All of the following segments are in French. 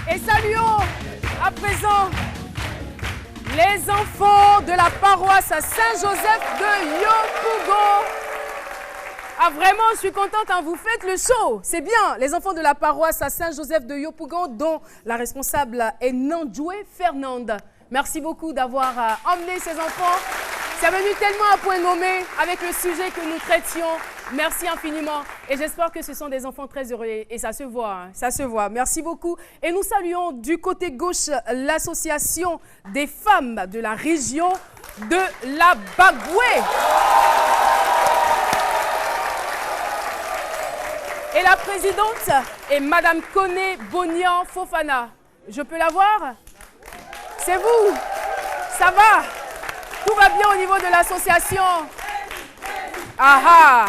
Et saluons à présent les enfants de la paroisse Saint-Joseph de Yopougon. Ah vraiment, je suis contente, hein, vous faites le show, c'est bien. Les enfants de la paroisse Saint-Joseph de Yopougon, dont la responsable est Nandjoué Fernande. Merci beaucoup d'avoir emmené ces enfants. C'est venu tellement à point nommé avec le sujet que nous traitions. Merci infiniment. Et j'espère que ce sont des enfants très heureux. Et ça se voit, hein, ça se voit. Merci beaucoup. Et nous saluons du côté gauche l'association des femmes de la région de la Bagoué. Et la présidente est Madame Koné Bonian Fofana. Je peux la voir? C'est vous? Ça va? Tout va bien au niveau de l'association? Ah ah!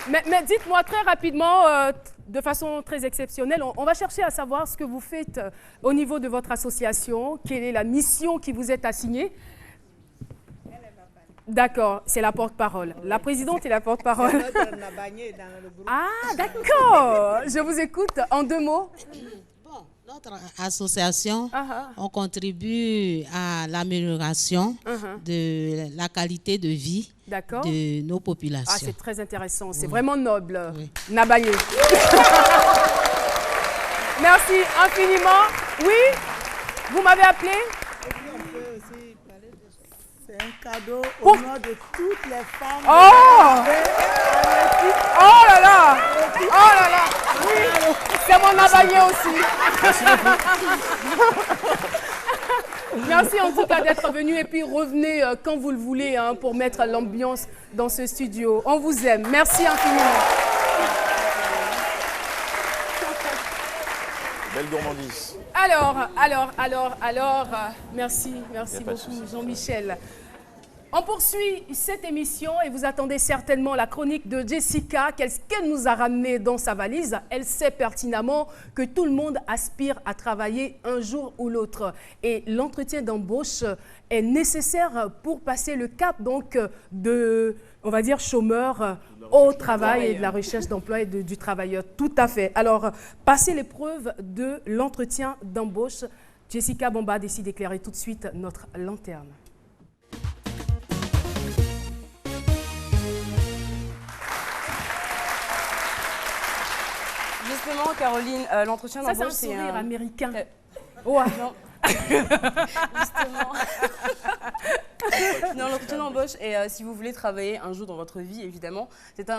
Mais dites-moi très rapidement, de façon très exceptionnelle, on va chercher à savoir ce que vous faites au niveau de votre association, quelle est la mission qui vous est assignée. D'accord, c'est la porte-parole. La présidente est la porte-parole. Ah, d'accord. Je vous écoute en 2 mots. Bon, notre association, on contribue à l'amélioration de la qualité de vie de nos populations. Ah, c'est très intéressant. C'est vraiment noble. Oui. Nabayé. Merci infiniment. Oui, vous m'avez appelé? C'est un cadeau au nom de toutes les femmes. Oh! Oh là là! Oh là là! Oui, c'est mon abayé aussi. Merci en tout cas d'être venu et puis revenez quand vous le voulez hein, pour mettre l'ambiance dans ce studio. On vous aime. Merci infiniment. Belle gourmandise. Alors, merci beaucoup Jean-Michel. On poursuit cette émission et vous attendez certainement la chronique de Jessica. Qu'est-ce qu'elle nous a ramené dans sa valise? Elle sait pertinemment que tout le monde aspire à travailler un jour ou l'autre. Et l'entretien d'embauche est nécessaire pour passer le cap donc de, on va dire, chômeur au travail et de la recherche d'emploi et du travailleur. Tout à fait. Alors, passer l'épreuve de l'entretien d'embauche, Jessica Bomba décide d'éclairer tout de suite notre lanterne. Justement, Caroline, l'entretien d'embauche, c'est un sourire américain. Ouais. Non. Justement. Non, l'entretien d'embauche, et si vous voulez travailler un jour dans votre vie, évidemment,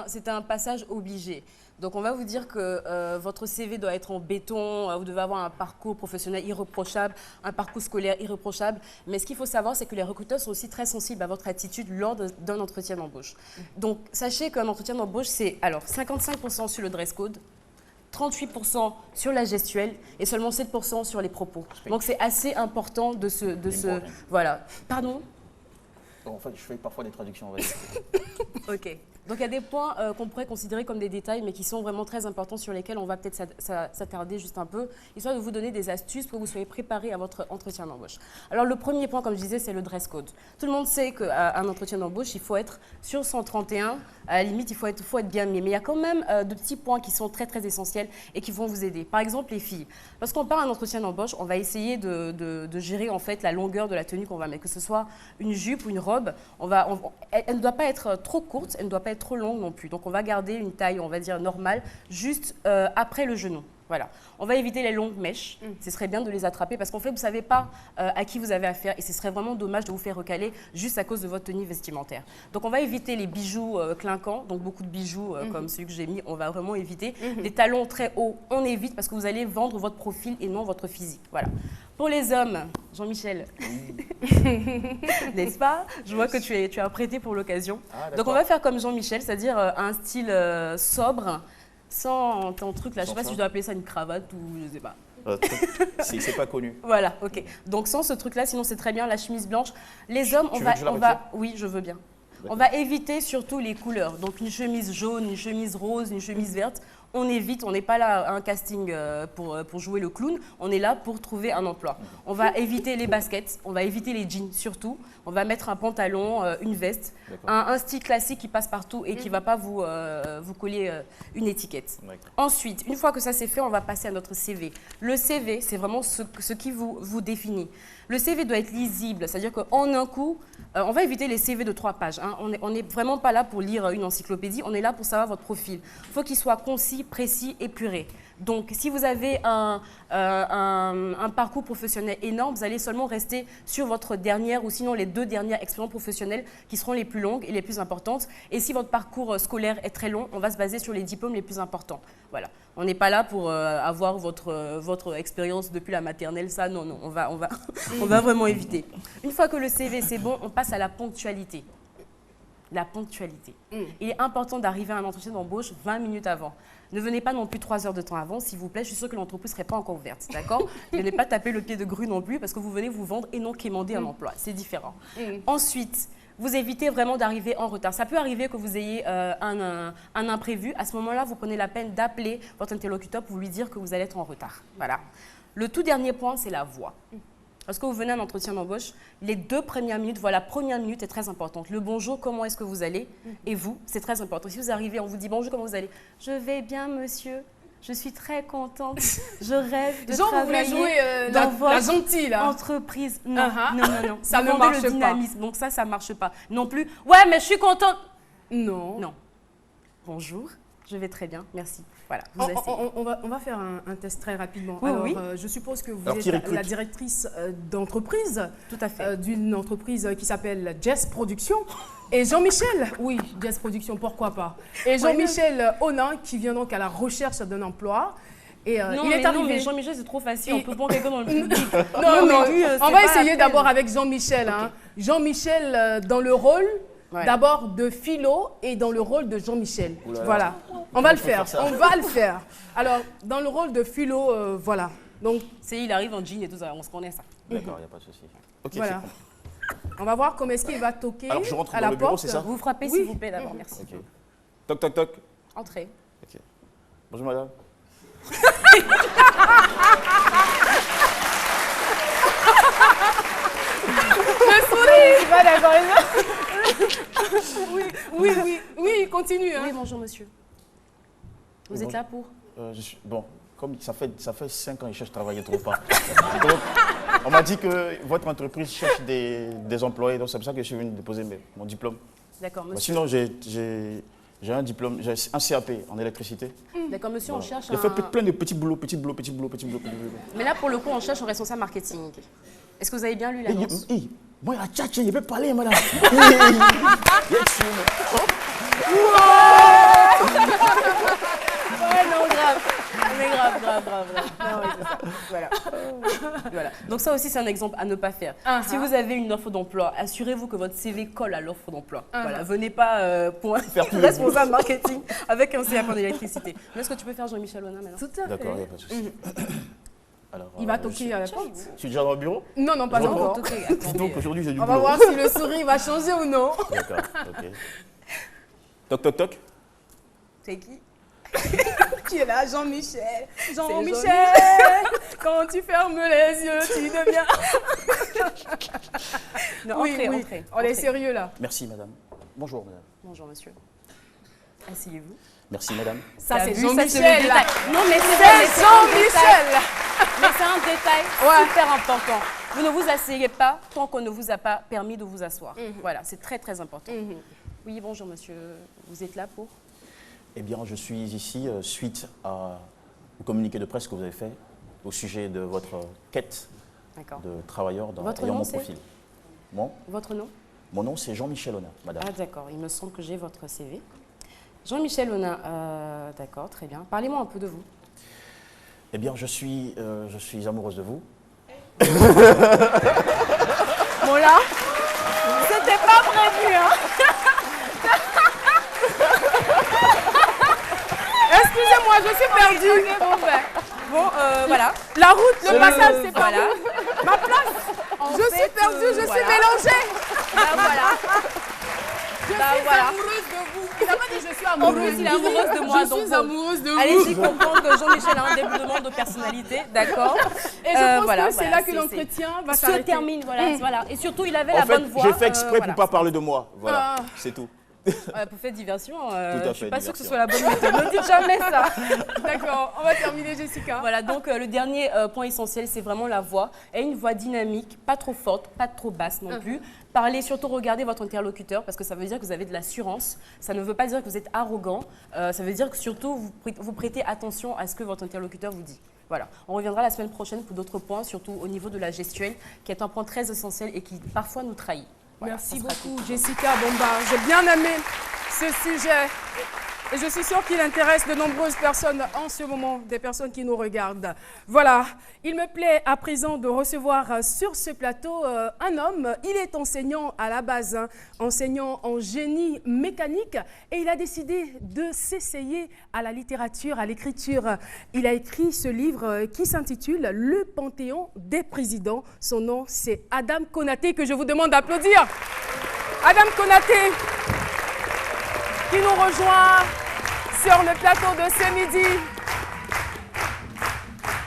c'est un passage obligé. Donc, on va vous dire que votre CV doit être en béton, vous devez avoir un parcours professionnel irréprochable, un parcours scolaire irréprochable. Mais ce qu'il faut savoir, c'est que les recruteurs sont aussi très sensibles à votre attitude lors d'un entretien d'embauche. Donc, sachez qu'un entretien d'embauche, c'est alors 55% sur le dress code, 38% sur la gestuelle et seulement 7% sur les propos. Donc c'est assez important de ce voilà. Pardon? En fait, je fais parfois des traductions. Ok. Donc il y a des points qu'on pourrait considérer comme des détails, mais qui sont vraiment très importants, sur lesquels on va peut-être s'attarder juste un peu, histoire de vous donner des astuces pour que vous soyez préparés à votre entretien d'embauche. Alors le premier point, comme je disais, c'est le dress code. Tout le monde sait qu'à un entretien d'embauche, il faut être sur 131. À la limite, il faut être bien mis. Mais il y a quand même de petits points qui sont très, très essentiels et qui vont vous aider. Par exemple, les filles. Lorsqu'on part à un entretien d'embauche, on va essayer de gérer en fait la longueur de la tenue qu'on va mettre. Que ce soit une jupe ou une robe, elle ne doit pas être trop courte, elle ne doit pas être trop longue non plus. Donc, on va garder une taille, on va dire, normale, juste après le genou. Voilà. On va éviter les longues mèches. Ce serait bien de les attraper parce qu'en fait, vous ne savez pas à qui vous avez affaire et ce serait vraiment dommage de vous faire recaler juste à cause de votre tenue vestimentaire. Donc, on va éviter les bijoux clinquants, donc beaucoup de bijoux comme celui que j'ai mis, on va vraiment éviter. Les talons très hauts, on évite parce que vous allez vendre votre profil et non votre physique. Voilà. Pour les hommes, Jean-Michel, n'est-ce pas? Je vois que tu as prêté pour l'occasion. Ah, donc, on va faire comme Jean-Michel, c'est-à-dire un style sobre, sans ton truc là, je ne sais pas si je dois appeler ça une cravate ou je ne sais pas. C'est pas connu. Voilà, ok. Donc sans ce truc là, sinon c'est très bien, la chemise blanche. Les hommes, oui, je veux bien. On va éviter surtout les couleurs. Donc une chemise jaune, une chemise rose, une chemise verte. On évite, on n'est pas là à un casting pour jouer le clown, on est là pour trouver un emploi. On va éviter les baskets, on va éviter les jeans surtout, on va mettre un pantalon, une veste, un style classique qui passe partout et qui ne va pas vous coller une étiquette. Ensuite, une fois que ça c'est fait, on va passer à notre CV. Le CV, c'est vraiment ce qui vous définit. Le CV doit être lisible, c'est-à-dire qu'en un coup, on va éviter les CV de 3 pages. Hein. On n'est vraiment pas là pour lire une encyclopédie, on est là pour savoir votre profil. Il faut qu'il soit concis, précis, épuré. Donc, si vous avez un parcours professionnel énorme, vous allez seulement rester sur votre dernière ou sinon les 2 dernières expériences professionnelles qui seront les plus longues et les plus importantes. Et si votre parcours scolaire est très long, on va se baser sur les diplômes les plus importants. Voilà. On n'est pas là pour avoir votre expérience depuis la maternelle. Ça, non, on va vraiment éviter. Une fois que le CV, c'est bon, on passe à la ponctualité. La ponctualité. Il est important d'arriver à un entretien d'embauche 20 minutes avant. Ne venez pas non plus 3 heures de temps avant, s'il vous plaît. Je suis sûre que l'entreprise ne serait pas encore ouverte, d'accord? Ne venez pas taper le pied de grue non plus parce que vous venez vous vendre et non quémander un emploi. C'est différent. Ensuite, vous évitez vraiment d'arriver en retard. Ça peut arriver que vous ayez un imprévu. À ce moment-là, vous prenez la peine d'appeler votre interlocuteur pour lui dire que vous allez être en retard. Voilà. Le tout dernier point, c'est la voix. Lorsque vous venez à un entretien d'embauche, les 2 premières minutes, voilà, la première minute est très importante. Le bonjour, comment est-ce que vous allez? Et vous, c'est très important. Si vous arrivez, on vous dit bonjour, comment vous allez? Je vais bien, monsieur. Je suis très contente. Je rêve de travailler vous voulez jouer dans votre la gentille, là. entreprise. Non, non. Ça ne vous marche le dynamisme, pas. donc ça ne marche pas. Non plus, ouais, mais je suis contente. Non. Bonjour, je vais très bien, merci. Voilà, on va faire un test très rapidement. Oui, alors, oui. Je suppose que vous êtes la directrice d'entreprise. Tout à fait. D'une entreprise qui s'appelle Jess Production. Et Jean-Michel, oui, Jess Production, pourquoi pas. Et Jean-Michel Onin, qui vient donc à la recherche d'un emploi. Et il est arrivé. Non, mais Jean-Michel, c'est trop facile. On peut prendre quelqu'un dans le public. Non, on va essayer d'abord avec Jean-Michel. Okay. Hein. Jean-Michel dans le rôle d'abord de Philo et dans le rôle de Jean-Michel. Voilà, on va le faire. On va le faire. Alors, dans le rôle de Philo, voilà. Donc, il arrive en jean et tout ça, on se connaît ça. D'accord, il n'y a pas de souci. Ok, voilà. On va voir comment est-ce qu'il va toquer alors, je rentre à dans la le bureau, porte. c'est ça? Vous frappez s'il vous plaît d'abord, merci. Okay. Toc, toc, toc. Entrez. Ok. Bonjour madame. Le sourire. Va d'accord. Oui, continue. Hein. Oui, bonjour monsieur. Vous êtes là pour Bon, comme ça fait 5 ans que je cherche à travailler trop pas. Donc, on m'a dit que votre entreprise cherche des employés, donc c'est pour ça que je suis venu déposer mon diplôme. D'accord, monsieur. Sinon, j'ai un diplôme, j'ai un CAP en électricité. D'accord, monsieur, on cherche J'ai fait plein de petits boulots. Mais là, pour le coup, on cherche un responsable marketing. Est-ce que vous avez bien lu l'annonce? Moi, la tchatche, je peux parler, madame. Ouais, non, grave. Mais grave. Non, oui, c'est ça. Voilà. Donc ça aussi, c'est un exemple à ne pas faire. Si vous avez une offre d'emploi, assurez-vous que votre CV colle à l'offre d'emploi. Voilà, venez pas pour un responsable marketing avec un CAP en électricité. Mais est-ce que tu peux faire Jean-Michel Onin maintenant? Tout à fait. D'accord, il n'y a pas de souci. Alors, il va toquer à la porte. Je suis déjà dans le bureau? Non, pas encore. Donc aujourd'hui, j'ai du boulot. On va voir si le sourire va changer ou non. D'accord, ok. Toc, toc, toc. C'est qui? Qui est là? Jean-Michel. Jean-Michel, quand tu fermes les yeux, tu deviens... Non, entrez. On est sérieux là. Merci madame. Bonjour madame. Bonjour monsieur. Asseyez-vous. Merci madame. Ça c'est Jean-Michel là. Non mais c'est Jean-Michel. Mais c'est un détail super important. Vous ne vous asseyez pas tant qu'on ne vous a pas permis de vous asseoir. Voilà, c'est très très important. Oui, bonjour monsieur. Vous êtes là pour? Eh bien, je suis ici suite à un communiqué de presse que vous avez fait au sujet de votre quête de travailleur ayant mon profil. Votre nom? Mon nom, c'est Jean-Michel Onin, madame. Ah d'accord, il me semble que j'ai votre CV. Jean-Michel Onin, d'accord, très bien. Parlez-moi un peu de vous. Eh bien, je suis amoureuse de vous. Bon là, c'était pas prévu, hein. Excusez-moi, je suis perdue. Voilà. La route, le passage, c'est pas voilà. Ma place. Je suis perdue, je suis mélangée. Voilà. Je suis amoureuse de vous. Il n'a pas dit je suis amoureuse. Il est amoureuse de moi. Je suis amoureuse de vous. Allez-y comprendre que Jean-Michel a un développement de personnalité, d'accord. Et je pense que c'est là que l'entretien va se termine, voilà. Et surtout, il avait la bonne voix. J'ai fait exprès pour ne pas parler de moi. Voilà, c'est tout. Pour faire diversion, je ne suis pas sûre que ce diversion. soit la bonne méthode. Ne dites jamais ça. D'accord, on va terminer, Jessica. Voilà, donc le dernier point essentiel, c'est vraiment la voix. Et une voix dynamique, pas trop forte, pas trop basse non plus. Parlez, surtout regardez votre interlocuteur parce que ça veut dire que vous avez de l'assurance. Ça ne veut pas dire que vous êtes arrogant. Ça veut dire que surtout, vous prêtez attention à ce que votre interlocuteur vous dit. Voilà, on reviendra la semaine prochaine pour d'autres points, surtout au niveau de la gestuelle, qui est un point très essentiel et qui parfois nous trahit. Voilà, merci beaucoup, Jessica Bombard. J'ai bien aimé ce sujet. Et je suis sûre qu'il intéresse de nombreuses personnes en ce moment, des personnes qui nous regardent. Voilà, il me plaît à présent de recevoir sur ce plateau un homme. Il est enseignant à la base, enseignant en génie mécanique, et il a décidé de s'essayer à la littérature, à l'écriture. Il a écrit ce livre qui s'intitule « Le Panthéon des présidents ». Son nom, c'est Adam Konaté, que je vous demande d'applaudir. Adam Konaté, qui nous rejoint sur le plateau de ce midi.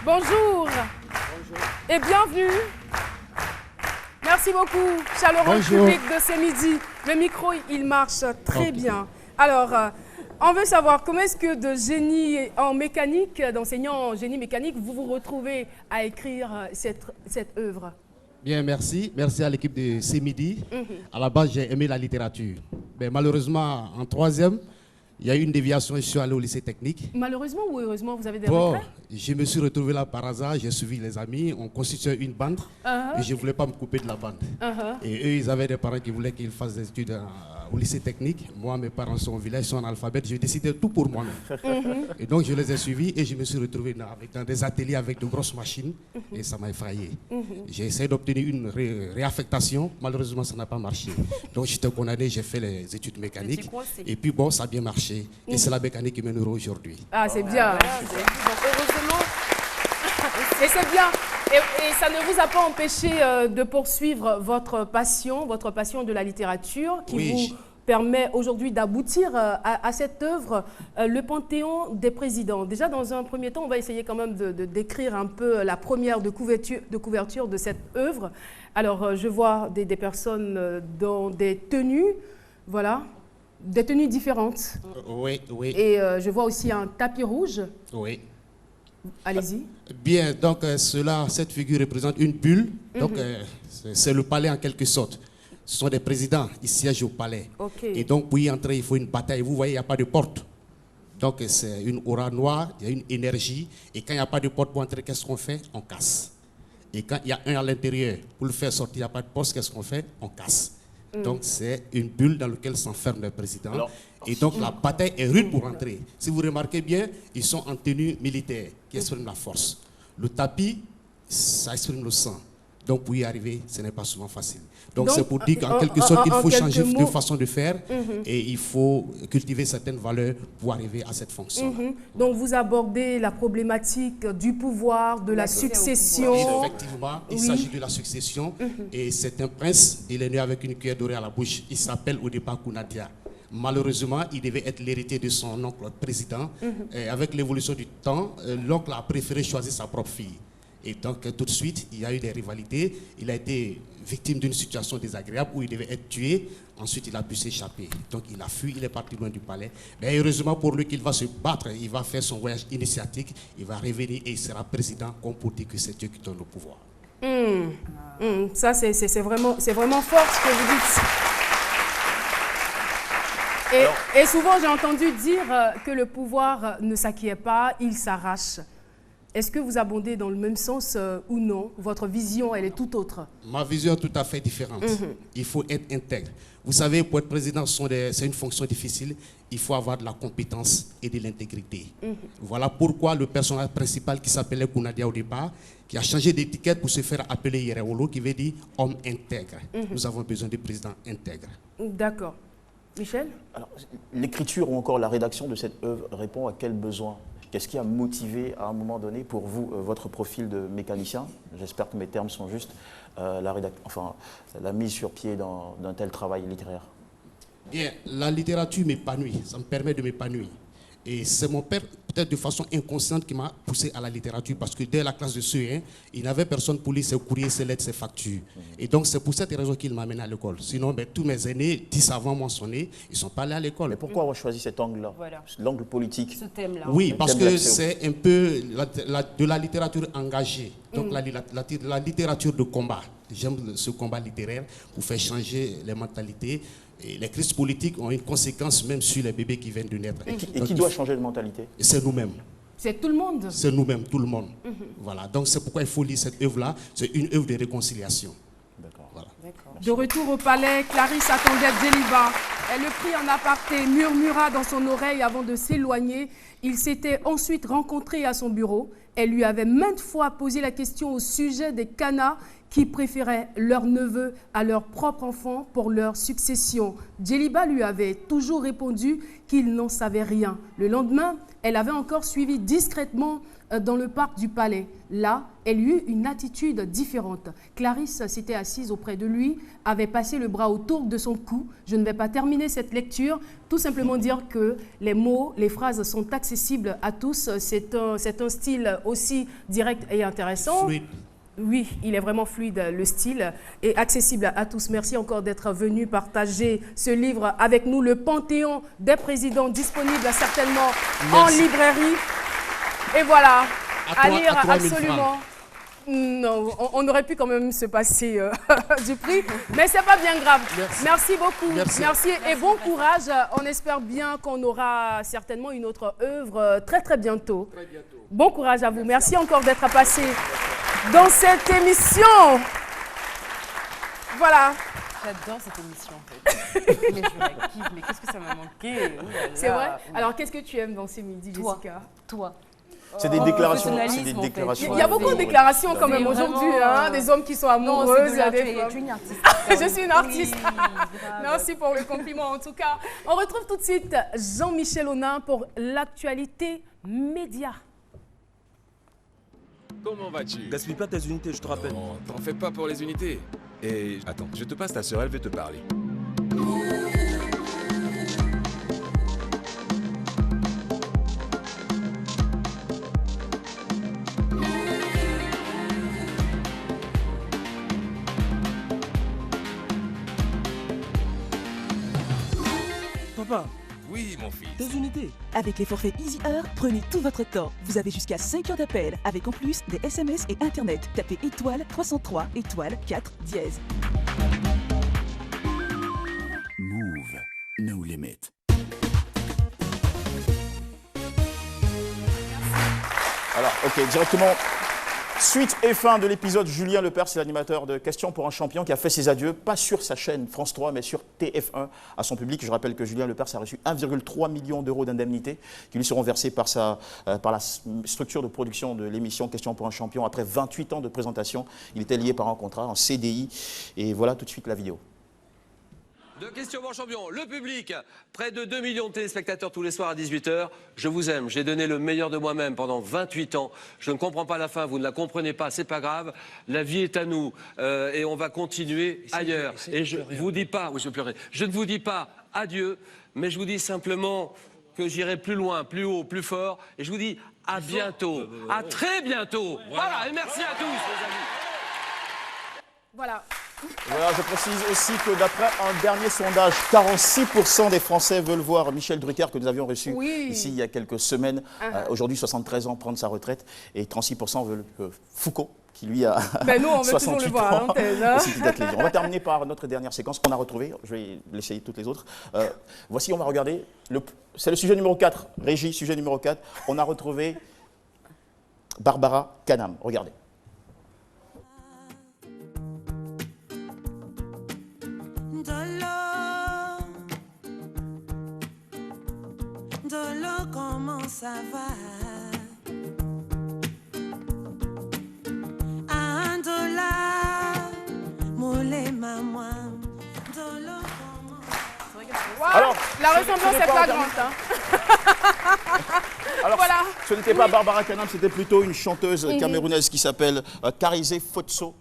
Bonjour. Bonjour. Et bienvenue. Merci beaucoup, chaleureux public de ce midi. Le micro, il marche très bien. Alors, on veut savoir comment est-ce que de génie en mécanique, d'enseignant en génie mécanique, vous vous retrouvez à écrire cette œuvre. Bien, merci. Merci à l'équipe de ce midi. À la base, j'ai aimé la littérature. Mais malheureusement, en troisième, il y a eu une déviation et je suis allé au lycée technique. Malheureusement ou heureusement, vous avez des regrets? Je me suis retrouvé là par hasard, j'ai suivi les amis, on constituait une bande et je ne voulais pas me couper de la bande. Et eux, ils avaient des parents qui voulaient qu'ils fassent des études au lycée technique. Moi, mes parents sont au village, sont analphabètes, j'ai décidé tout pour moi-même. Et donc, je les ai suivis et je me suis retrouvé dans des ateliers avec de grosses machines et ça m'a effrayé. J'ai essayé d'obtenir une réaffectation, malheureusement, ça n'a pas marché. Donc, j'étais condamné, j'ai fait les études mécaniques et puis bon, ça a bien marché. Et c'est la mécanique qui mène heureux aujourd'hui. Ah, c'est bien. Heureusement. Et c'est bien. Et ça ne vous a pas empêché de poursuivre votre passion de la littérature qui vous permet aujourd'hui d'aboutir à cette œuvre, Le Panthéon des présidents. Déjà, dans un premier temps, on va essayer quand même de décrire un peu la première de couverture de cette œuvre. Alors, je vois des personnes dans des tenues, voilà, des tenues différentes. Oui. Et je vois aussi un tapis rouge. Oui. Allez-y. Bien, donc cette figure représente une bulle. Donc, c'est le palais en quelque sorte. Ce sont des présidents, ils siègent au palais. Et donc, pour y entrer, il faut une bataille. Vous voyez, il n'y a pas de porte. Donc, c'est une aura noire, il y a une énergie. Et quand il n'y a pas de porte pour entrer, qu'est-ce qu'on fait? On casse. Et quand il y a un à l'intérieur, pour le faire sortir, il n'y a pas de porte, qu'est-ce qu'on fait? On casse. Donc, c'est une bulle dans laquelle s'enferme le président. Et donc, la bataille est rude pour entrer. Si vous remarquez bien, ils sont en tenue militaire, qui exprime la force. Le tapis, ça exprime le sang. Donc, pour y arriver, ce n'est pas souvent facile. Donc, c'est pour dire qu'en quelque sorte, il faut changer de façon de faire et il faut cultiver certaines valeurs pour arriver à cette fonction. Donc, vous abordez la problématique du pouvoir, de la succession. Effectivement, il s'agit de la succession. Et c'est un prince, il est né avec une cuillère dorée à la bouche. Il s'appelle au départ Kunadia. Malheureusement, il devait être l'héritier de son oncle président. Et avec l'évolution du temps, l'oncle a préféré choisir sa propre fille. Et donc, tout de suite, il y a eu des rivalités. Il a été victime d'une situation désagréable où il devait être tué. Ensuite, il a pu s'échapper. Donc, il a fui, il est parti loin du palais. Mais heureusement pour lui qu'il va se battre, il va faire son voyage initiatique, il va revenir et il sera président, comme pour dire que c'est Dieu qui donne le pouvoir. Ça, c'est vraiment fort ce que vous dites. Et souvent, j'ai entendu dire que le pouvoir ne s'acquiert pas, il s'arrache. Est-ce que vous abondez dans le même sens ou non? Votre vision, elle est tout autre. Ma vision est tout à fait différente. Il faut être intègre. Vous savez, pour être président, c'est une fonction difficile. Il faut avoir de la compétence et de l'intégrité. Voilà pourquoi le personnage principal qui s'appelait Kunadia au départ, qui a changé d'étiquette pour se faire appeler Yereolo, qui veut dire homme intègre. Nous avons besoin de présidents intègres. D'accord. Michel? Alors, l'écriture ou encore la rédaction de cette œuvre répond à quel besoin? Qu'est-ce qui a motivé à un moment donné pour vous votre profil de mécanicien? J'espère que mes termes sont justes. La mise sur pied d'un tel travail littéraire. Bien, la littérature m'épanouit, ça me permet de m'épanouir. Et c'est mon père, peut-être de façon inconsciente, qui m'a poussé à la littérature parce que dès la classe de CE1, il n'avait personne pour lire ses courriers, ses lettres, ses factures. Et donc c'est pour cette raison qu'il m'a amené à l'école. Sinon, tous mes aînés, 10 avant moi sont nés, ils ne sont pas allés à l'école. Mais pourquoi avoir choisi cet angle-là, l'angle politique? Ce thème-là. Oui, parce que c'est un peu de la littérature engagée, donc la littérature de combat. J'aime ce combat littéraire pour faire changer les mentalités. Et les crises politiques ont une conséquence même sur les bébés qui viennent de naître. Et qui doit changer de mentalité? C'est nous-mêmes. C'est tout le monde. C'est nous-mêmes, tout le monde. Voilà. Donc c'est pourquoi il faut lire cette œuvre-là. C'est une œuvre de réconciliation. D'accord. Voilà. De retour au palais, Clarisse attendait Djeliba. Elle le prit en aparté, murmura dans son oreille avant de s'éloigner. Ils s'étaient ensuite rencontrés à son bureau. Elle lui avait maintes fois posé la question au sujet des Kanas qui préféraient leur neveu à leur propre enfant pour leur succession. Djeliba lui avait toujours répondu qu'il n'en savait rien. Le lendemain, elle avait encore suivi discrètement dans le parc du palais. Là, elle eut une attitude différente. Clarisse s'était assise auprès de lui, avait passé le bras autour de son cou. Je ne vais pas terminer cette lecture, tout simplement dire que les mots, les phrases sont accessibles à tous. C'est un style aussi direct et intéressant. Fluide. Oui, il est vraiment fluide, le style, et accessible à tous. Merci encore d'être venu partager ce livre avec nous. Le Panthéon des présidents, disponible certainement en librairie. Et voilà, à lire absolument. Non, on aurait pu quand même se passer du prix, mais c'est pas bien grave. Merci beaucoup. Merci et bon courage. On espère bien qu'on aura certainement une autre œuvre très très bientôt. Bon courage à vous. Merci encore d'être passé dans cette émission. Voilà. J'adore cette émission en fait. Mais je la kiffe, mais qu'est-ce que ça m'a manqué. C'est vrai. Alors qu'est-ce que tu aimes dans ces midis, Jessica? Toi. C'est des déclarations. Il y a beaucoup de déclarations quand même aujourd'hui, hein, des hommes qui sont amoureux. Tu es une artiste. Je suis une artiste. Merci pour le compliment en tout cas. On retrouve tout de suite Jean-Michel Honin pour l'actualité média. Comment vas-tu? Gaspille pas tes unités, je te rappelle. Oh, t'en fais pas pour les unités. Et attends, je te passe ta sœur, elle veut te parler. Papa. Oui, mon fils. Tes unités. Avec les forfaits Easy Heure, prenez tout votre temps. Vous avez jusqu'à 5 heures d'appel, avec en plus des SMS et Internet. Tapez étoile 303 étoile 4 dièse. Move, no limit. Alors, ok, directement. Suite et fin de l'épisode, Julien Lepers, c'est l'animateur de Questions pour un champion qui a fait ses adieux, pas sur sa chaîne France 3, mais sur TF1 à son public. Je rappelle que Julien Lepers a reçu 1,3 million d'euros d'indemnité qui lui seront versés par la structure de production de l'émission Questions pour un champion. Après 28 ans de présentation, il était lié par un contrat en CDI. Et voilà tout de suite la vidéo. De Questions pour champion, le public, près de 2 millions de téléspectateurs tous les soirs à 18h. Je vous aime, j'ai donné le meilleur de moi-même pendant 28 ans. Je ne comprends pas la fin, vous ne la comprenez pas, c'est pas grave. La vie est à nous et on va continuer ailleurs. Et je vous dis pas, oui je vais pleurer, je ne vous dis pas adieu, mais je vous dis simplement que j'irai plus loin, plus haut, plus fort. Et je vous dis à bientôt, à très bientôt. Voilà, et merci à tous les amis. Voilà. Voilà, je précise aussi que d'après un dernier sondage, 46% des Français veulent voir Michel Drucker, que nous avions reçu ici il y a quelques semaines, aujourd'hui 73 ans, prendre sa retraite, et 36% veulent Foucault, qui lui a nous, on veut 68 toujours le voir à l'antenne. Hein. On va terminer par notre dernière séquence qu'on a retrouvée, je vais l'essayer toutes les autres. Voici, on va regarder, c'est le sujet numéro 4, Régie, sujet numéro 4, on a retrouvé Barbara Kanam, regardez. Dolo, comment ça va? Un dollar, mollet maman. Dolo, comment... Alors, la ressemblance est flagrante. Alors, voilà. Ce n'était pas Barbara Kanam, c'était plutôt une chanteuse camerounaise qui s'appelle Karizé Fotso,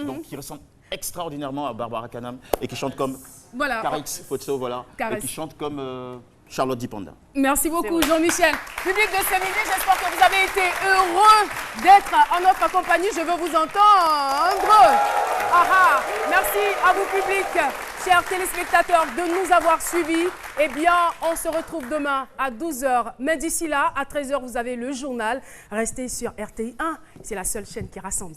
donc qui ressemble extraordinairement à Barbara Kanam et qui chante comme Voilà. Carix Foto, voilà. Carix. Et qui chante comme Charlotte Dipanda. Merci beaucoup, Jean-Michel. Public de Sévigné, j'espère que vous avez été heureux d'être en notre compagnie. Je veux vous entendre. Merci à vous, public, chers téléspectateurs, de nous avoir suivis. Eh bien, on se retrouve demain à 12h. Mais d'ici là, à 13h, vous avez le journal. Restez sur RTI 1. C'est la seule chaîne qui rassemble.